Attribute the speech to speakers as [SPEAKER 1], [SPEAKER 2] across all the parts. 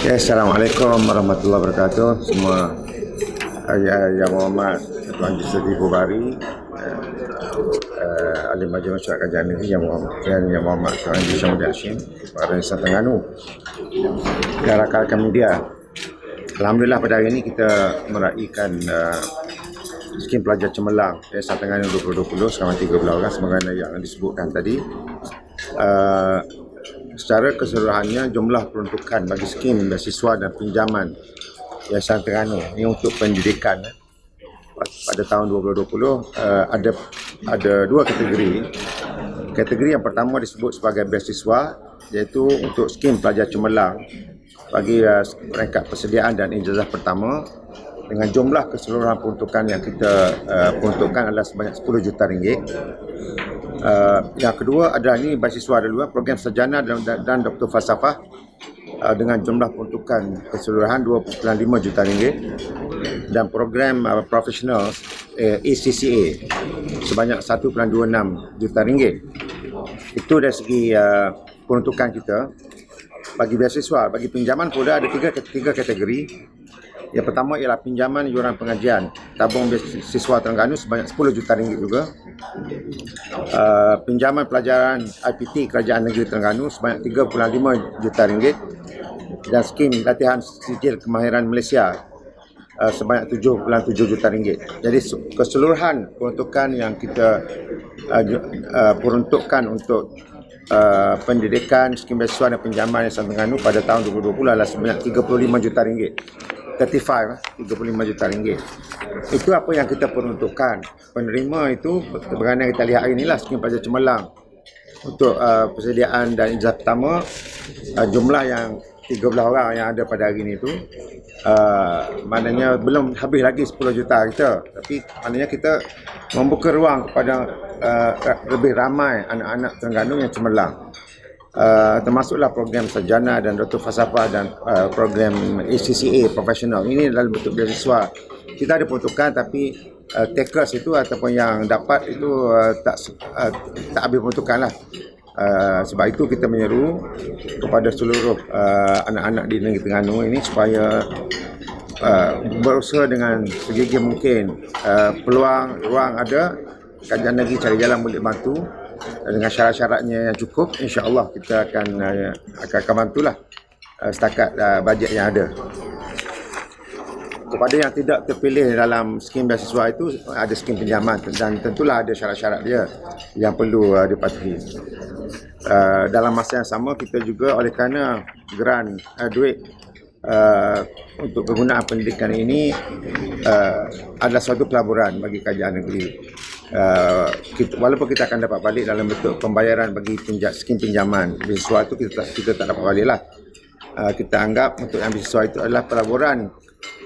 [SPEAKER 1] Ya, Assalamualaikum warahmatullahi wabarakatuh. Semua Yang Muhammad Tuan Haji Setifu Bari, Ahli Majlis Masyarakat Kerajaan Negeri Yang Muhammad Tuan Haji Syamudin Hashim, para Insan Terengganu dan rakan-rakan media. Alhamdulillah pada hari ini kita meraihkan skim pelajar cemerlang Yayasan Terengganu 2020 selama 13 orang sebagaimana yang disebutkan tadi. Secara keseluruhannya jumlah peruntukan bagi skim beasiswa dan pinjaman Yayasan Terengganu ini untuk pendidikan pada tahun 2020 ada dua kategori. Kategori yang pertama disebut sebagai beasiswa, iaitu untuk skim pelajar cemerlang bagi peringkat persediaan dan ijazah pertama dengan jumlah keseluruhan peruntukan yang kita peruntukkan adalah sebanyak 10 juta ringgit. Yang kedua adalah ini beasiswa dulu, program sarjana dan doktor falsafah dengan jumlah peruntukan keseluruhan 2.5 juta ringgit dan program profesional ACCA sebanyak 1.26 juta ringgit. Itu dari segi peruntukan kita. Bagi beasiswa, bagi pinjaman pula ada tiga kategori. Yang pertama ialah pinjaman yuran pengajian tabung beasiswa Terengganu sebanyak 10 juta ringgit juga. Pinjaman pelajaran IPT Kerajaan Negeri Terengganu sebanyak 3.5 juta ringgit dan skim latihan sijil kemahiran Malaysia sebanyak 7.7 juta ringgit. Jadi keseluruhan peruntukan yang kita peruntukkan untuk pendidikan, skim beasiswa dan pinjaman Yayasan Terengganu pada tahun 2020 adalah sebanyak 35 juta ringgit. 35 juta ringgit. Itu apa yang kita peruntukkan. Penerima itu bagaimana kita lihat hari inilah skim pelajar cemerlang untuk persediaan dan ijazah pertama, jumlah yang 13 orang yang ada pada hari ini itu maknanya belum habis lagi 10 juta kita, tapi maknanya kita membuka ruang kepada lebih ramai anak-anak Terengganu yang cemerlang. Termasuklah program sarjana dan doktor falsafah dan program ACCA profesional. Ini adalah bentuk beasiswa. Kita ada peruntukan tapi takers itu ataupun yang dapat itu tak habis peruntukan lah. Sebab itu kita menyeru kepada seluruh anak-anak di negeri Terengganu ini supaya berusaha dengan segigih mungkin. Peluang, ruang ada, Kerajaan Negeri cari jalan boleh bantu dengan syarat-syaratnya yang cukup. InsyaAllah kita akan bantulah setakat bajet yang ada. Kepada yang tidak terpilih dalam skim beasiswa itu ada skim pinjaman dan tentulah ada syarat-syarat dia yang perlu dipatuhi. Dalam masa yang sama kita juga oleh kerana duit untuk kegunaan pendidikan ini adalah suatu pelaburan bagi kerajaan negeri. Walaupun kita akan dapat balik dalam bentuk pembayaran bagi skim pinjaman beasiswa itu kita tak dapat balik lah. Kita anggap untuk yang beasiswa itu adalah pelaburan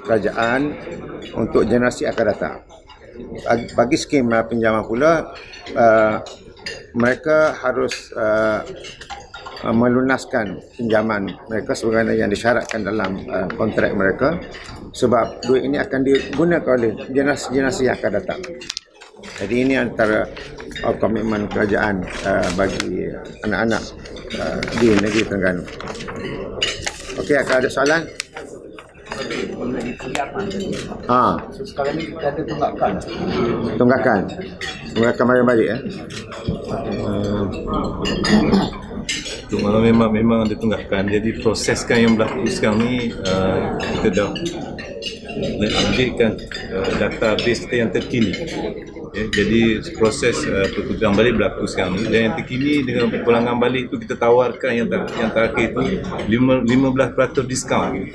[SPEAKER 1] kerajaan untuk generasi akan datang. Bagi skim pinjaman pula mereka harus melunaskan pinjaman mereka sebagaimana yang disyaratkan dalam kontrak mereka, sebab duit ini akan digunakan oleh generasi yang akan datang. Jadi ini antara komitmen kerajaan bagi anak-anak di negeri Terengganu. Okey, akan ada soalan?
[SPEAKER 2] Sekarang ni kita ada tunggakan.
[SPEAKER 1] Tunggakan balik ya.
[SPEAKER 3] Memang ada tunggakan. Jadi proseskan yang berlaku sekarang ni kita dah updatekan database kita yang terkini. Jadi proses pertukaran balik berlaku sekarang ni, dan yang terkini dengan pulangan balik itu kita tawarkan yang terakhir itu 15% diskaun.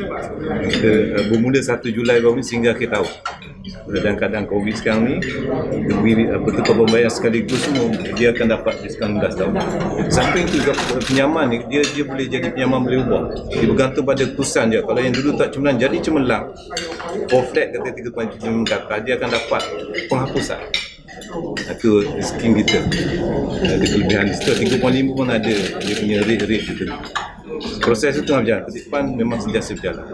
[SPEAKER 3] Kita bermula 1 Julai baru ni sehingga akhir tahun. Dan keadaan Covid sekarang ni, pertukar pembayaran sekaligus semua dia akan dapat diskaun 15 tahun. Sampai itu juga pinjaman ni dia boleh jadi pinjaman boleh ubah. Dia bergantung pada keputusan dia. Kalau yang dulu tak cemerlang jadi cemerlang, for flat kata 3.7 kata, dia akan dapat penghapusan. Itu skim kita. Ada kelebihan di situ. 3.5 pun ada dia punya rate kita. proses itu tengah berjalan. Ke depan memang sentiasa berjalan.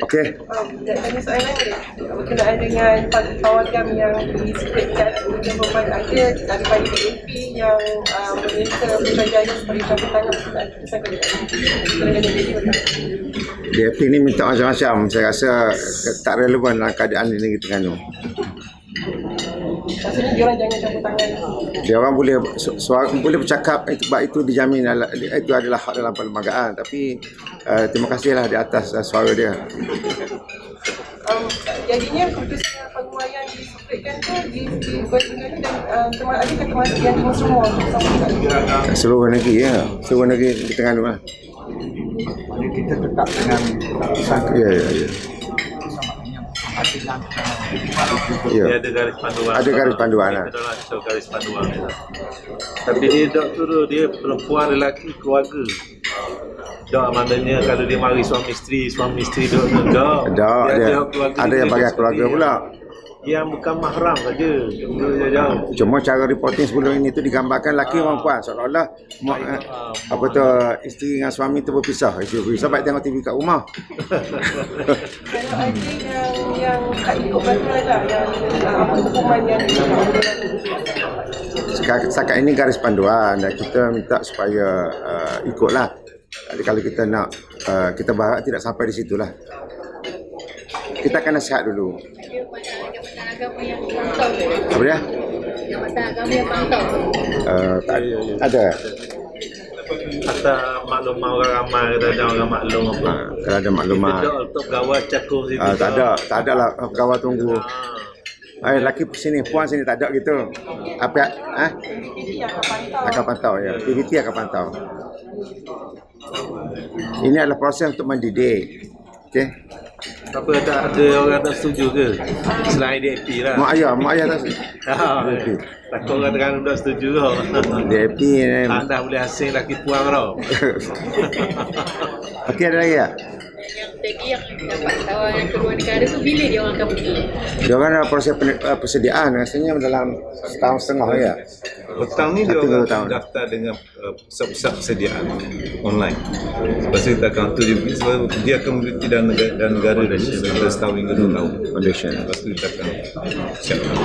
[SPEAKER 1] Okey.
[SPEAKER 4] Tanya soalan ni, berkenaan dengan pawagam yang disebutkan government ada daripada DAP yang meminta Putrajaya sebagai campur tangan keputusan kerajaan DAP betul?
[SPEAKER 1] DAP ni minta macam-macam. Saya rasa tak relevan dalam keadaan ini kita Terengganu.
[SPEAKER 4] Maksudnya diorang jangan campur tangan.
[SPEAKER 1] Dia orang boleh boleh bercakap sebab itu dijamin itu adalah hak dalam perlembagaan, tapi terima kasihlah di atas suara dia.
[SPEAKER 4] Jadinya keputusan penguaian disebutkan tu dibuat dan adakah termasuk yang timur semua sama
[SPEAKER 1] Seluruh negeri ya, seluruh negeri di Terengganu lah.
[SPEAKER 2] Jadi kita tetap dengan keputusan
[SPEAKER 1] Ya. Ya.
[SPEAKER 3] Dia ada garis panduan.
[SPEAKER 1] Ada garis panduan lah.
[SPEAKER 3] Kita dah show garis panduan. Tapi dia tak turun, dia perempuan lelaki keluarga. Tak maknanya kalau dia mari suami isteri duduk tak.
[SPEAKER 1] Ada yang bagi keluarga pula.
[SPEAKER 3] Yang bukan mahram saja. Dia jauh.
[SPEAKER 1] Cuma cara reporting sebelum ini tu digambarkan lelaki dan perempuan seolah-olah apa tu isteri dengan suami tu berpisah. Isteri berpisah baik tengok TV kat rumah.
[SPEAKER 4] kalau ada yang tak ikut peraturan tak yang apa hukuman yang
[SPEAKER 1] Setakat ini garis panduan dan kita minta supaya ikutlah. Jadi kalau kita nak kita berharap tidak sampai di situlah. Kita akan nasihat dulu.
[SPEAKER 5] Jabatan agama yang pantau.
[SPEAKER 1] Apa dia?
[SPEAKER 5] Jabatan agama yang pantau.
[SPEAKER 1] Ada.
[SPEAKER 3] Atau maklumat orang ramai, ada orang maklum apa.
[SPEAKER 1] Kalau ada maklumat.
[SPEAKER 3] Tidak untuk pegawai cakap situ.
[SPEAKER 1] Tak ada lah pegawai tunggu. Lelaki sini, puan sini tak ada gitu. Apa
[SPEAKER 4] PBT akan pantau.
[SPEAKER 1] akan pantau ya. PBT akan pantau. Ini adalah proses untuk mendidik. Okey.
[SPEAKER 3] Apa tak ada orang tak setuju ke? Selain DAP lah.
[SPEAKER 1] Mak ayah tak
[SPEAKER 3] Takut orang Terengganu tak setuju tau.
[SPEAKER 1] DAP ni.
[SPEAKER 3] Anda boleh asing lelaki puang tau.
[SPEAKER 1] Okey, ada lagi tak?
[SPEAKER 5] Yang tadi yang dapat tawaran keluar negara tu bila dia orang akan pergi?
[SPEAKER 1] Dia orang dalam proses persediaan rasanya dalam setahun setengah ya.
[SPEAKER 3] Petang ni dia
[SPEAKER 1] 1-2
[SPEAKER 3] orang
[SPEAKER 1] tahun.
[SPEAKER 3] daftar dengan pusat-pusat persediaan online. Lepas tu kita akan atur dia akan mengikuti dalam negara dan setahun hingga 2 tahun.
[SPEAKER 1] Foundation.
[SPEAKER 3] Lepas tu kita akan siapkan.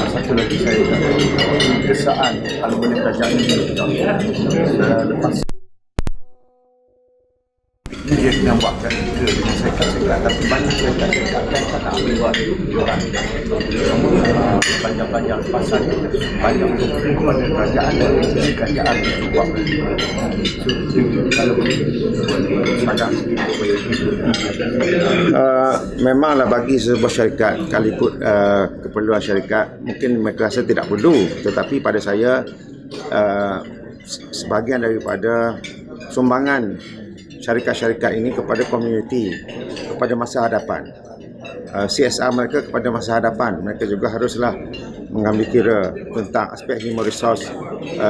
[SPEAKER 2] satu lagi saya tak kesaan kalau boleh kerajaan ini lepas dia kena buat praktikal dengan syarikat-syarikat, tapi banyak syarikat-syarikat yang tak nak ambil buat orang banyak pasal banyak kepada kerajaan dan sisi kerajaan untuk buat kalau boleh sadar sikit
[SPEAKER 1] Memanglah bagi sebuah syarikat kalau ikut keperluan syarikat mungkin mereka rasa tidak perlu, tetapi pada saya sebahagian daripada sumbangan syarikat-syarikat ini kepada komuniti, kepada masa hadapan. CSR mereka kepada masa hadapan, mereka juga haruslah mengambil kira tentang aspek human resource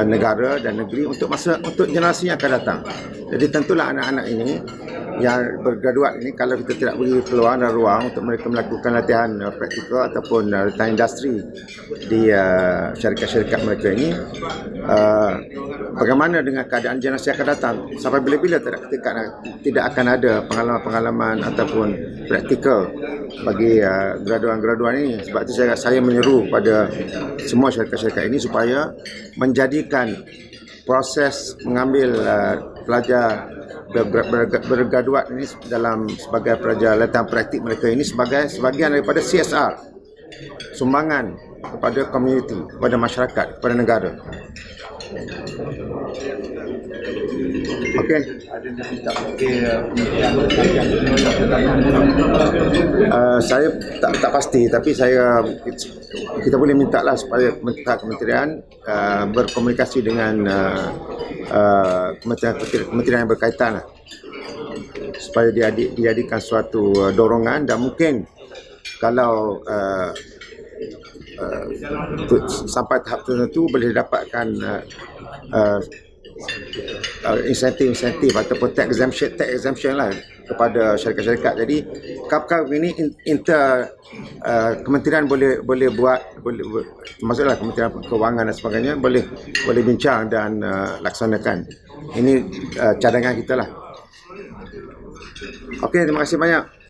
[SPEAKER 1] negara dan negeri untuk generasi yang akan datang. Jadi tentulah anak-anak ini yang bergraduat ini, kalau kita tidak beri peluang dan ruang untuk mereka melakukan latihan praktikal ataupun latihan industri di syarikat-syarikat mereka ini, bagaimana dengan keadaan generasi yang akan datang? Sampai bila-bila tidak akan ada pengalaman-pengalaman ataupun praktikal bagi graduan-graduan ini. Sebab itu saya menyeru pada semua syarikat-syarikat ini supaya menjadikan proses mengambil pelajar bergraduat ini dalam sebagai pelajar latihan praktik mereka ini sebagai sebahagian daripada CSR, sumbangan kepada komuniti, kepada masyarakat, kepada negara. Okey. Saya tak pasti, tapi kita boleh minta lah supaya kementerian berkomunikasi dengan kementerian yang berkaitan lah, supaya dijadikan suatu dorongan dan mungkin kalau sampai tahap tertentu boleh dapatkan insentif ataupun tax exemption lah kepada syarikat-syarikat. Jadi kap-kap ini kementerian boleh buat, maksudlah Kementerian Kewangan dan sebagainya boleh bincang dan laksanakan. Ini cadangan kita lah. Okey, terima kasih banyak.